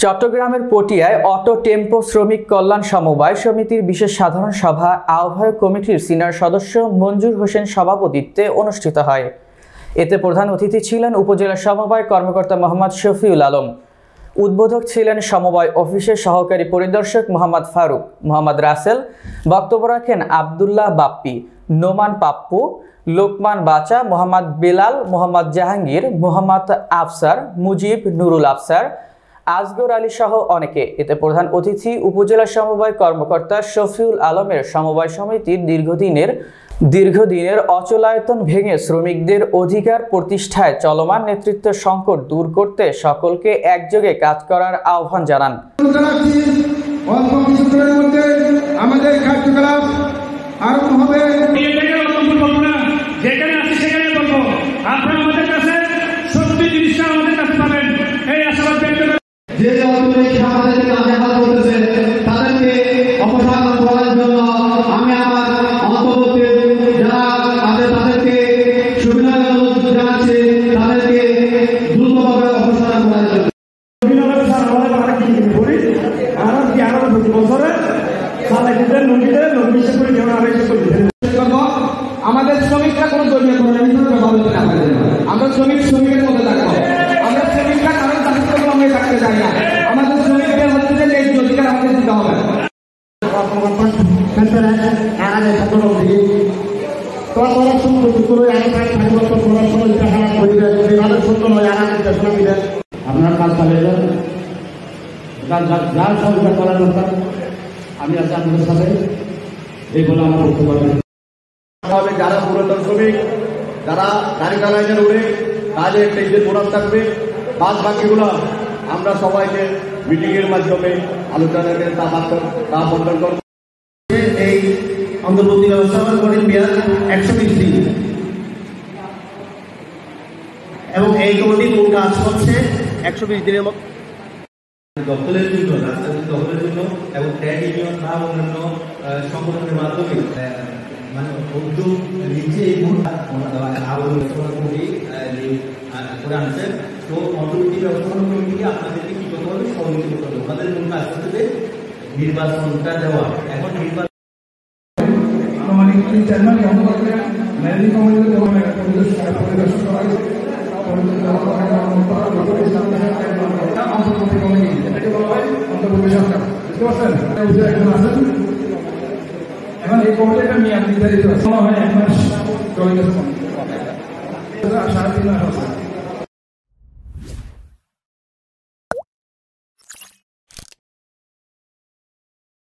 চট্টগ্রামের পটিয়ায় auto tempo শ্রমিক কল্যাণ সমবায় সমিতির বিশেষ সাধারণ সভা আহ্বায়ক কমিটির সিনিয়র সদস্য মঞ্জুর হোসেন সভাপতিত্বে অনুষ্ঠিত হয়। এতে প্রধান অতিথি ছিলেন উপজেলা সমবায় কর্মকর্তা মোহাম্মদ শফিউল আলম। উদ্বোধক ছিলেন সমবায় অফিসের সহকারী পরিদর্শক মোহাম্মদ ফারুক, মোহাম্মদ রাসেল। বক্তব্য রাখেন আবদুল্লাহ বাপ্পি, নোমান পাপ্পু, লোকমান বাচা, মোহাম্মদ বেলাল, মোহাম্মদ জাহাঙ্গীর, মোহাম্মদ আফসার, মুজিব, নুরুল আফসার, আসগর আলী সহ অনেকে। এতে প্রধান অতিথি উপজেলা সমবায় কর্মকর্তা শফিউল আলমের সমবায় সমিতির দীর্ঘদিনের অচলায়তন ভেঙে শ্রমিকদের অধিকার প্রতিষ্ঠায় চলমান নেতৃত্ব সংকট দূর করতে সকলকে একযোগে কাজ করার আহ্বান জানান। আমাদের কার্যকলাপ আরম্ভ হবে। যে আমাদেরকে আজাদ করতেছে তাদেরকে অপসারণ করার জন্য আমি আমার অন্তর্বর্তী যারা আছে তাদেরকে সুবিধা জানাচ্ছি, তাদেরকে দ্রুতভাবে অপসারণ করার জন্য। আমাদের শ্রমিকরা কোনো দলীয় আমরা শ্রমিকের মধ্যে থাকবো। আমরা শ্রমিকরা কারণ চাকরি থাকতে চাই না। আমাদের শ্রমিকদের হচ্ছে যে এই অধিকার আমাদের দিতে হবে। আপনার কাজ চালিয়ে যার সহযোগিতা করার দরকার আমি আছি আপনাদের সাথে, এই বলে আমার বক্তব্য। যারা পুরাতন শ্রমিক, যারা গাড়ি চালাইছেন উড়ে কাজে একটা ঈদের বোনাস থাকবে, বাদ বাকিগুলো আমরা সবাইকে মিটিং এর মাধ্যমে আলোচনা করে তা বন্টন করব। এই অন্তর্বর্তী ব্যবস্থাপনা কমিটির মেয়াদ 120 দিন এবং এই কমিটি কোন কাজ করছে 120 দিনের মধ্যে দখলের জন্য, রাজনৈতিক দখলের জন্য এবং ট্রেড ইউনিয়ন বা অন্যান্য সংগঠনের মাধ্যমে মানে উদ্যোগ নিচ্ছে এই আবেদন করে আনছেন। তো অন্তর্বর্তী ব্যবস্থাপনা কমিটিকে আপনাদেরকে কি করতে হবে, সহযোগিতা করতে হবে। ওনাদের মূল কাজ করতে নির্বাচনটা দেওয়া। এখন নির্বাচন এখন এই কমিটিটা মেয়াদ নির্ধারিত হয় 1 মাস চলে গেছে, 3.5 মাস আছে।